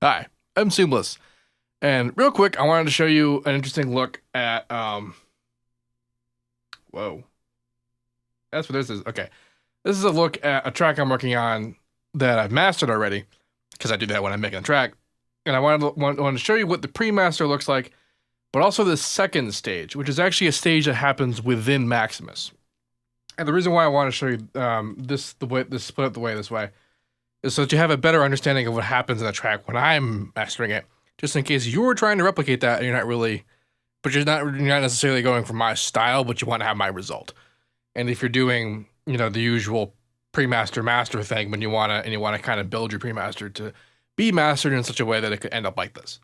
Hi, I'm Seamless. And real quick, I wanted to show you an interesting look at whoa. That's what this is. Okay. This is a look at a track I'm working on that I've mastered already, because I do that when I'm making a track. And I wanted to show you what the pre-master looks like, but also the second stage, which is actually a stage that happens within Maximus. And the reason why I want to show you this split up the way this way is so that you have a better understanding of what happens in the track when I'm mastering it, just in case you're trying to replicate that and you're not really, but you're not necessarily going for my style, but you want to have my result. And if you're doing, the usual pre-master master thing, when you want to kind of build your pre-master to be mastered in such a way that it could end up like this.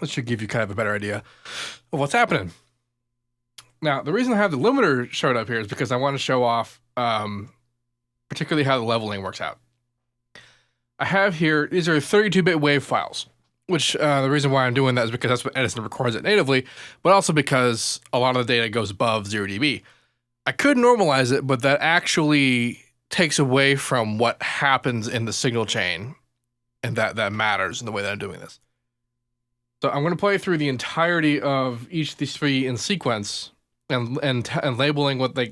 This should give you kind of a better idea of what's happening. Now, the reason I have the limiter showed up here is because I want to show off particularly how the leveling works out. I have here, these are 32-bit wave files, which the reason why I'm doing that is because that's what Edison records it natively, but also because a lot of the data goes above 0 dB. I could normalize it, but that actually takes away from what happens in the signal chain, and that matters in the way that I'm doing this. So I'm going to play through the entirety of each of these three in sequence and labeling what they,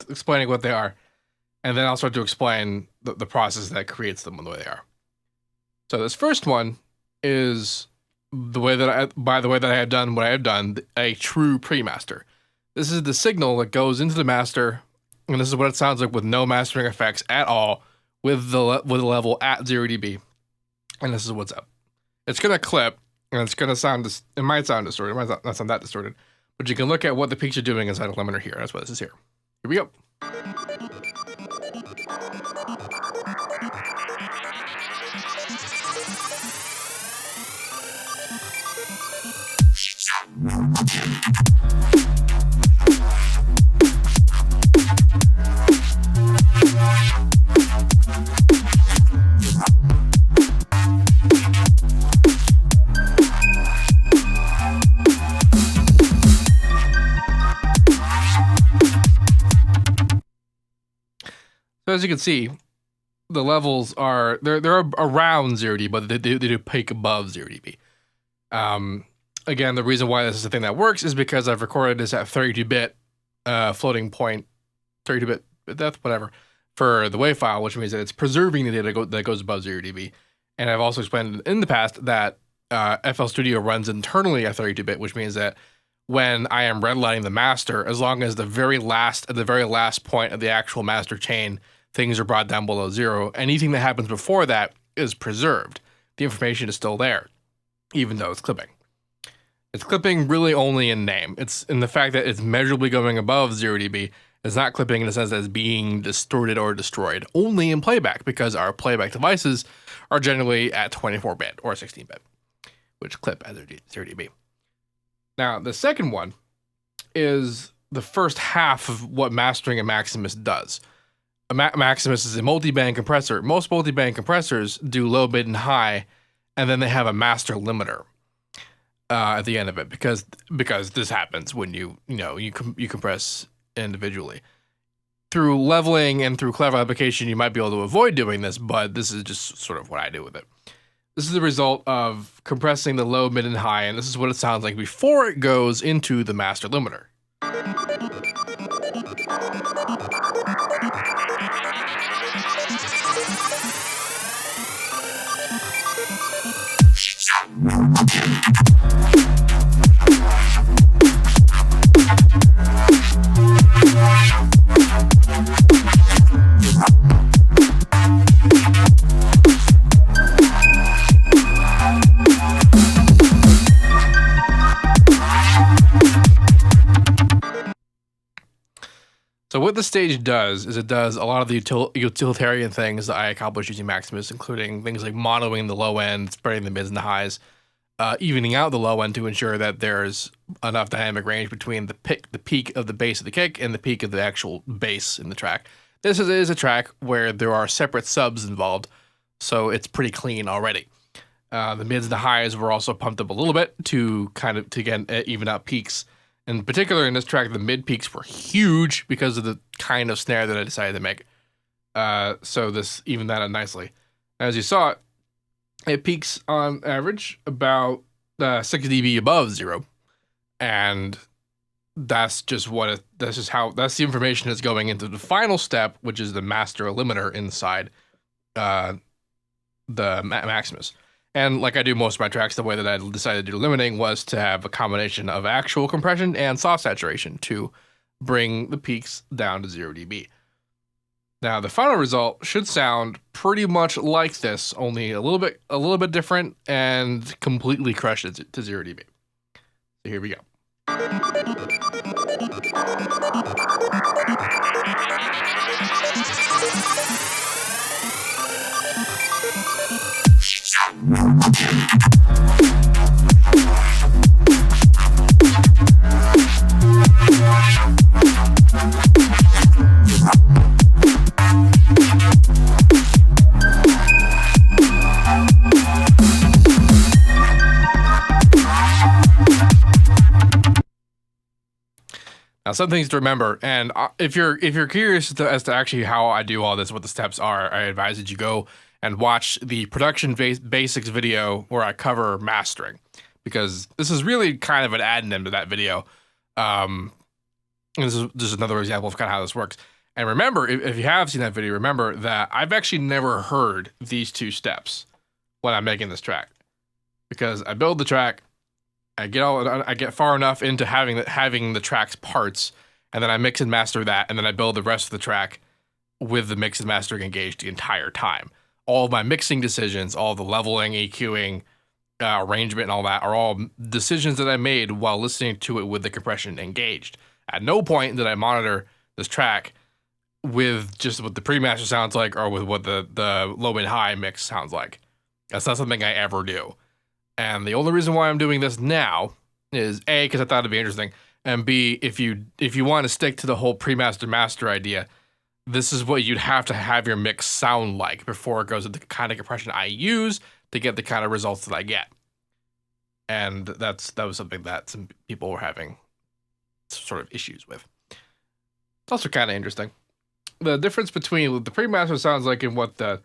explaining what they are. And then I'll start to explain the process that creates them the way they are. So this first one is by the way that I have done what I have done, a true pre-master. This is the signal that goes into the master, and this is what it sounds like with no mastering effects at all, with the level at 0 dB. And this is what's up. It's gonna clip, and it's gonna sound. It might sound distorted. It might not sound that distorted, but you can look at what the peaks are doing inside a limiter here. That's what this is here. Here we go. So as you can see, the levels are they're around 0 dB, but they do peak above 0 dB. Again, the reason why this is the thing that works is because I've recorded this at 32-bit floating point, 32-bit depth, whatever, for the WAV file, which means that it's preserving the data that goes above 0 dB. And I've also explained in the past that FL Studio runs internally at 32-bit, which means that when I am redlining the master, as long as at the very last point of the actual master chain, things are brought down below 0, anything that happens before that is preserved. The information is still there, even though it's clipping. It's clipping really only in name. It's in the fact that it's measurably going above 0 dB. It's not clipping in the sense that it's being distorted or destroyed, only in playback, because our playback devices are generally at 24-bit or 16-bit, which clip at 0 dB. Now, the second one is the first half of what mastering a Maximus does. A Maximus is a multi-band compressor. Most multi-band compressors do low, mid, and high, and then they have a master limiter at the end of it, because this happens when you compress individually. Through leveling and through clever application, you might be able to avoid doing this, but this is just sort of what I do with it. This is the result of compressing the low, mid, and high, and this is what it sounds like before it goes into the master limiter. So what this stage does is it does a lot of the utilitarian things that I accomplish using Maximus, including things like monoing the low end, spreading the mids and the highs, evening out the low end to ensure that there's enough dynamic range between the peak of the bass of the kick and the peak of the actual bass in the track. This is a track where there are separate subs involved, so it's pretty clean already. The mids and the highs were also pumped up a little bit to even out peaks. In particular, in this track, the mid peaks were huge because of the kind of snare that I decided to make. So this evened that out nicely. As you saw, it peaks on average about 6 dB above 0, and that's just that's the information that's going into the final step, which is the master limiter inside the Maximus. And like I do most of my tracks, the way that I decided to do limiting was to have a combination of actual compression and soft saturation to bring the peaks down to 0 dB. Now the final result should sound pretty much like this, only a little bit different, and completely crushed it to 0 dB. So here we go. Now, some things to remember, and if you're curious as to actually how I do all this, what the steps are, I advise that you go and watch the production basics video where I cover mastering, because this is really kind of an addendum to that video. And this is just another example of kind of how this works. And remember, if you have seen that video, remember that I've actually never heard these two steps when I'm making this track, because I build the track, I get far enough into having the track's parts, and then I mix and master that, and then I build the rest of the track with the mix and mastering engaged the entire time. All of my mixing decisions, all the leveling, EQing, arrangement, and all that are all decisions that I made while listening to it with the compression engaged. At no point did I monitor this track with just what the pre-master sounds like or with what the low mid high mix sounds like. That's not something I ever do. And the only reason why I'm doing this now is A, because I thought it'd be interesting, and B, if you want to stick to the whole pre-master master idea, this is what you'd have to have your mix sound like before it goes into the kind of compression I use to get the kind of results that I get. And that was something that some people were having sort of issues with. It's also kind of interesting. The difference between what the pre-master sounds like and what the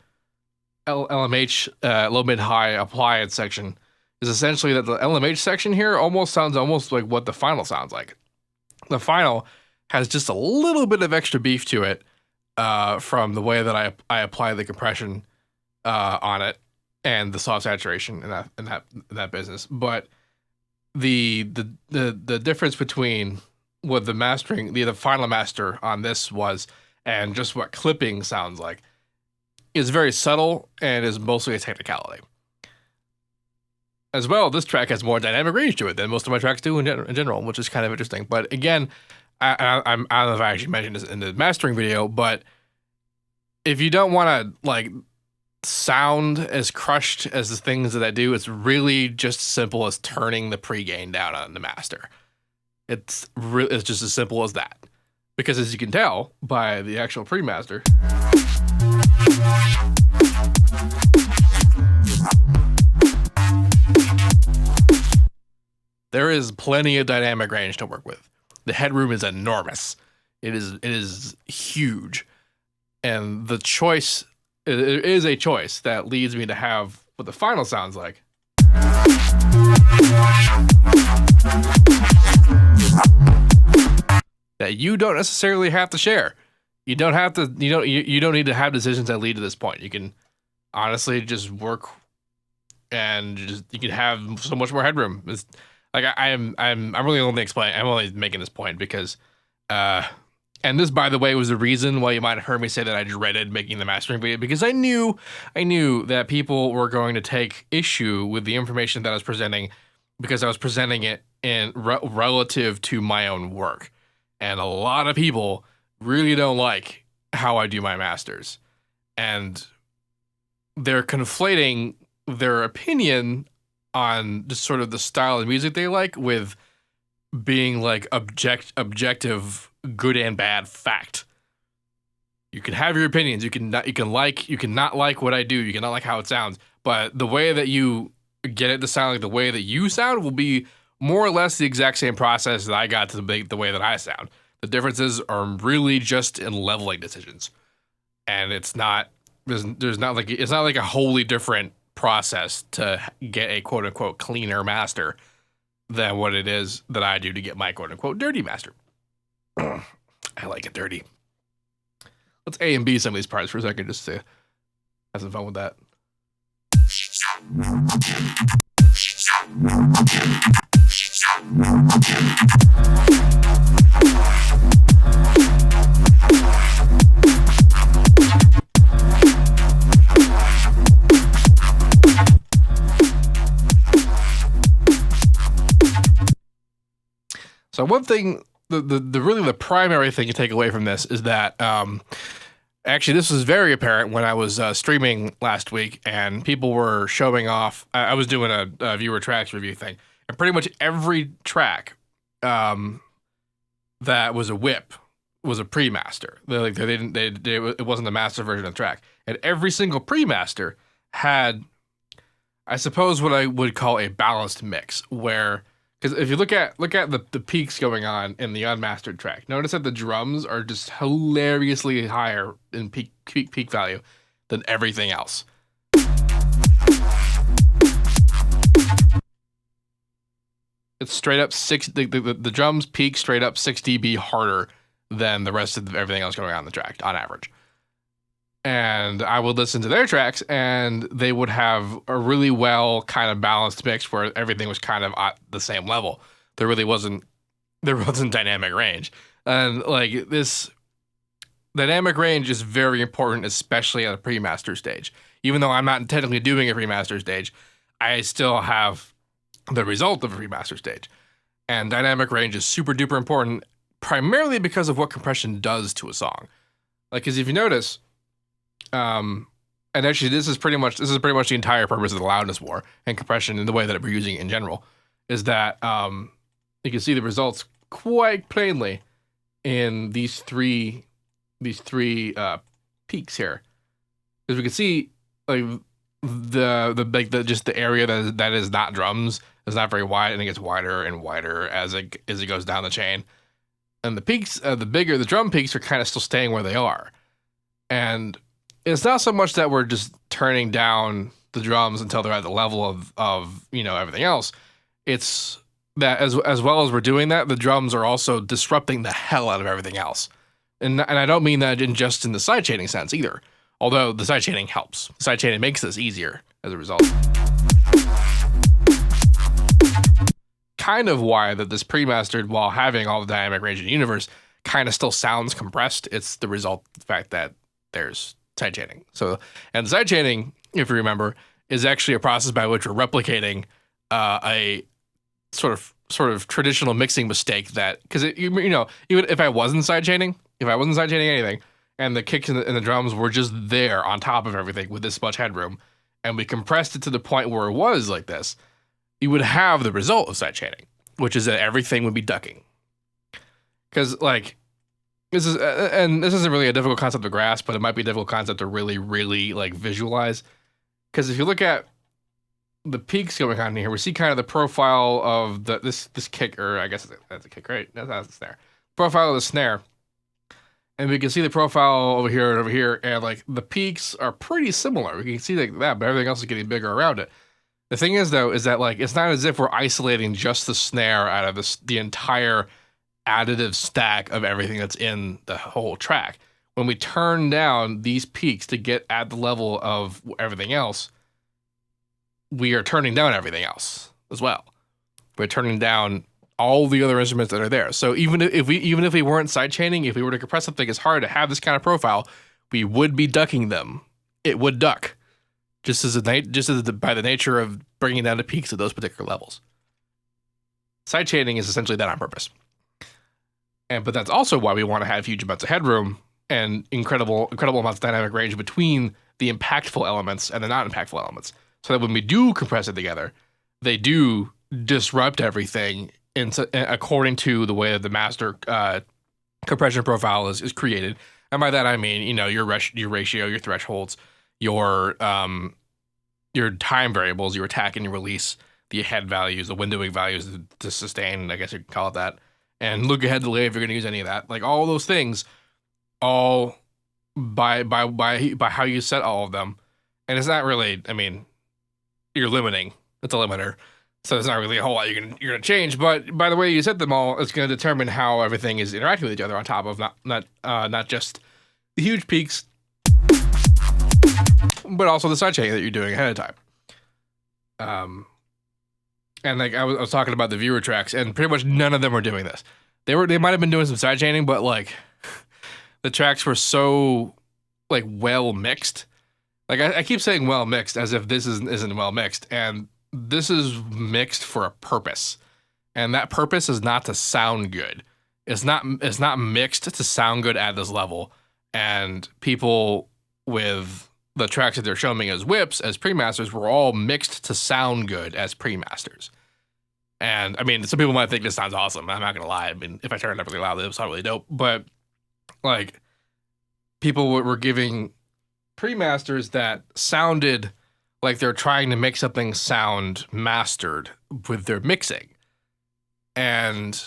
LMH low mid high applied section is essentially that the LMH section here sounds almost like what the final sounds like. The final has just a little bit of extra beef to it from the way that I apply the compression on it and the soft saturation in that business. But the difference between what the mastering, the final master on this was and just what clipping sounds like is very subtle and is mostly a technicality. As well, this track has more dynamic range to it than most of my tracks do in general, which is kind of interesting. But again, I don't know if I actually mentioned this in the mastering video, but if you don't want to like sound as crushed as the things that I do, it's really just as simple as turning the pre-gain down on the master. It's just as simple as that. Because as you can tell by the actual pre-master, there is plenty of dynamic range to work with. The headroom is enormous. It is huge. And the choice, it is a choice that leads me to have what the final sounds like. That you don't necessarily have to share. You don't need to have decisions that lead to this point. You can honestly just work and you can have so much more headroom. It's, like I'm really only making this point because and this, by the way, was the reason why you might have heard me say that I dreaded making the mastering video, because I knew that people were going to take issue with the information that I was presenting because I was presenting it in relative to my own work. And a lot of people really don't like how I do my masters. And they're conflating their opinion on just sort of the style of music they like with being like objective good and bad fact. You can have your opinions. You can not like what I do. You cannot like how it sounds. But the way that you get it to sound like the way that you sound will be more or less the exact same process that I got to make the way that I sound. The differences are really just in leveling decisions. And it's not like a wholly different process to get a quote unquote cleaner master than what it is that I do to get my quote unquote dirty master. I like it dirty. Let's A and B some of these parts for a second just to have some fun with that. So one thing, the really the primary thing you take away from this is that actually this was very apparent when I was streaming last week and people were showing off. I was doing a viewer tracks review thing, and pretty much every track that was a whip was a pre-master. It wasn't the master version of the track, and every single pre-master had, I suppose, what I would call a balanced mix, where, because if you look at the peaks going on in the unmastered track, notice that the drums are just hilariously higher in peak value than everything else. It's straight up the drums peak straight up 6 dB harder than the rest of everything else going on the track on average. And I would listen to their tracks, and they would have a really well kind of balanced mix where everything was kind of at the same level. There wasn't dynamic range, and like this dynamic range is very important, especially at a pre-master stage. Even though I'm not technically doing a pre-master stage, I still have the result of a pre-master stage, and dynamic range is super duper important, primarily because of what compression does to a song. Like, because if you notice. And actually, this is pretty much the entire purpose of the loudness war and compression and the way that we're using it in general, is that you can see the results quite plainly in these three peaks here, because we can see like just the area that is not drums is not very wide, and it gets wider and wider as it goes down the chain, and the peaks, the drum peaks are kind of still staying where they are, and it's not so much that we're just turning down the drums until they're at the level of everything else. It's that as well as we're doing that, the drums are also disrupting the hell out of everything else. And I don't mean that just in the sidechaining sense either. Although the sidechaining helps. The sidechaining makes this easier as a result. Kind of why that this pre-mastered, while having all the dynamic range in the universe, kind of still sounds compressed. It's the result of the fact that there's sidechaining. So, and sidechaining, if you remember, is actually a process by which we're replicating a sort of traditional mixing mistake that, because even if I wasn't sidechaining anything, and the kicks and the drums were just there on top of everything with this much headroom, and we compressed it to the point where it was like this, you would have the result of sidechaining, which is that everything would be ducking. Because like, this isn't really a difficult concept to grasp, but it might be a difficult concept to really, really like visualize. Because if you look at the peaks going on here, we see kind of the profile of this kick, or I guess that's a kick, right? That's the snare. Profile of the snare, and we can see the profile over here and over here, and like the peaks are pretty similar. We can see like that, but everything else is getting bigger around it. The thing is, though, is that like it's not as if we're isolating just the snare out of the entire additive stack of everything that's in the whole track. When we turn down these peaks to get at the level of everything else, we are turning down everything else as well. We're turning down all the other instruments that are there. So even if we weren't sidechaining, if we were to compress something as hard to have this kind of profile, we would be ducking them. It would duck, by the nature of bringing down the peaks at those particular levels. Sidechaining is essentially that on purpose. But that's also why we want to have huge amounts of headroom and incredible amounts of dynamic range between the impactful elements and the not impactful elements, so that when we do compress it together, they do disrupt everything according to the way that the master compression profile is created. And by that I mean, your ratio, your thresholds, your time variables, your attack and your release, the head values, the windowing values, the sustain, I guess you could call it that. And look ahead delay if you're going to use any of that. Like all those things, by how you set all of them. And it's not really, you're limiting. It's a limiter. So there's not really a whole lot you're gonna change. But by the way you set them all, it's gonna determine how everything is interacting with each other on top of not just the huge peaks, but also the side chaining that you're doing ahead of time. And like I was talking about the viewer tracks, and pretty much none of them were doing this. They might have been doing some side chaining, but like the tracks were so like well mixed. Like I keep saying well mixed as if this isn't well mixed, and this is mixed for a purpose, and that purpose is not to sound good. It's not mixed to sound good at this level. And people with the tracks that they're showing me as whips, as premasters, were all mixed to sound good as premasters. And I mean, some people might think this sounds awesome. I'm not gonna lie. I mean, if I turned it up really loud, it would sound really dope. But like, people were giving premasters that sounded like they're trying to make something sound mastered with their mixing, and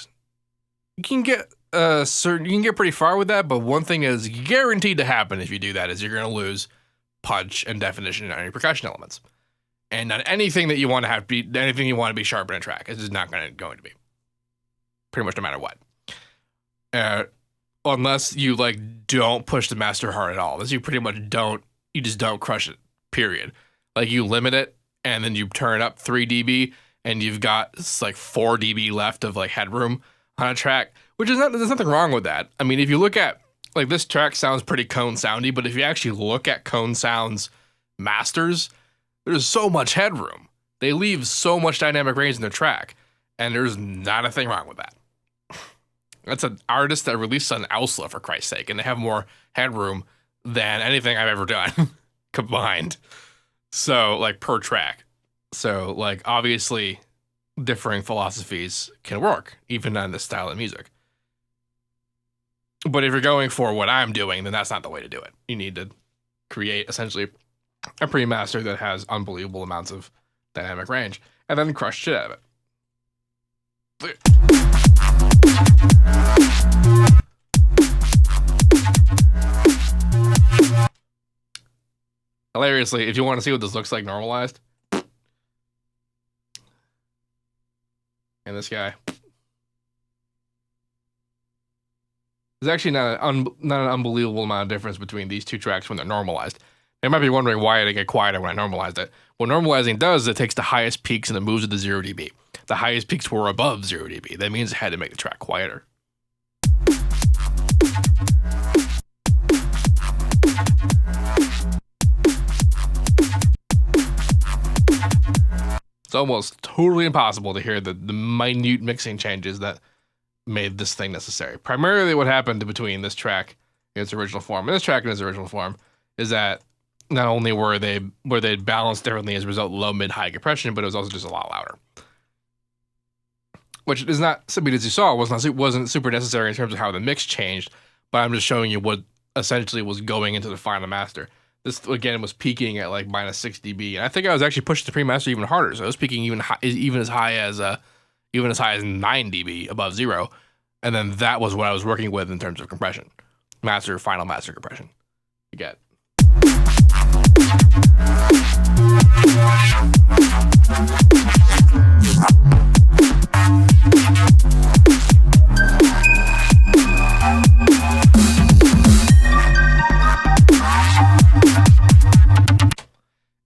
you can get you can get pretty far with that. But one thing is guaranteed to happen if you do that is you're gonna lose punch and definition on your percussion elements, and not anything that you want to have be anything you want to be sharp in a track. It's just not going to be, pretty much no matter what. Unless you like don't push the master hard at all. Unless you pretty much you just don't crush it. Period. Like you limit it and then you turn up 3 dB and you've got like 4 dB left of like headroom on a track, which is there's nothing wrong with that. I mean, if you look at like this track sounds pretty cone soundy, but if you actually look at cone sounds masters, there's so much headroom. They leave so much dynamic range in their track, and there's not a thing wrong with that. That's an artist that released an Ausla, for Christ's sake, and they have more headroom than anything I've ever done combined. So, like, per track. So, like, obviously, differing philosophies can work, even on this style of music. But if you're going for what I'm doing, then that's not the way to do it. You need to create, essentially, a premaster that has unbelievable amounts of dynamic range, and then crush shit out of it. Hilariously, if you want to see what this looks like normalized, and this guy, there's actually not an unbelievable amount of difference between these two tracks when they're normalized. You might be wondering why it get quieter when I normalized it. What normalizing does is it takes the highest peaks and it moves it to 0 dB. The highest peaks were above 0 dB. That means it had to make the track quieter. It's almost totally impossible to hear the minute mixing changes that made this thing necessary. Primarily what happened between this track in its original form and this track in its original form is that not only were they balanced differently as a result of low, mid, high compression, but it was also just a lot louder. Which is not something, as you saw, wasn't super necessary in terms of how the mix changed, but I'm just showing you what essentially was going into the final master. This again was peaking at like minus 6 dB, and I think I was actually pushing the premaster even harder. So it was peaking even as high as 9 dB above 0, and then that was what I was working with in terms of compression, final master compression. You get.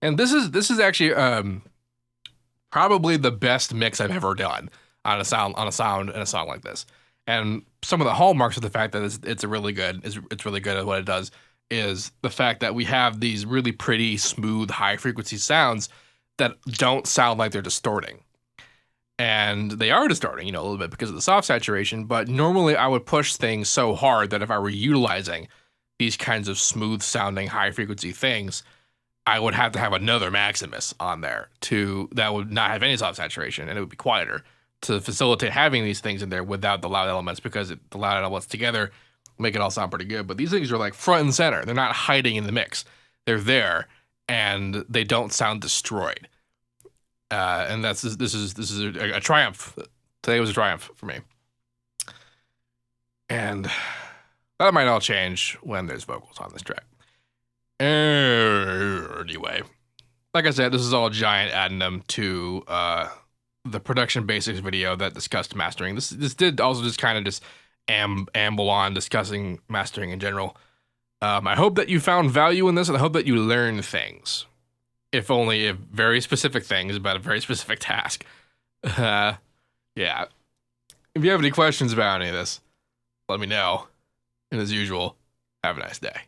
And this is actually probably the best mix I've ever done on a sound and a song like this. And some of the hallmarks of the fact that it's really good at what it does is the fact that we have these really pretty, smooth, high frequency sounds that don't sound like they're distorting. And they are distorting, a little bit because of the soft saturation, but normally I would push things so hard that if I were utilizing these kinds of smooth sounding, high frequency things, I would have to have another Maximus on there that would not have any soft saturation, and it would be quieter to facilitate having these things in there without the loud elements, because the loud elements together make it all sound pretty good. But these things are like front and center. They're not hiding in the mix. They're there, and they don't sound destroyed. And this is a triumph. Today was a triumph for me. And that might all change when there's vocals on this track. Anyway, like I said, this is all a giant addendum to the production basics video that discussed mastering. This did also just kind of just amble on discussing mastering in general. I hope that you found value in this, and I hope that you learn things, if only if very specific things about a very specific task. Yeah. If you have any questions about any of this, let me know. And as usual, have a nice day.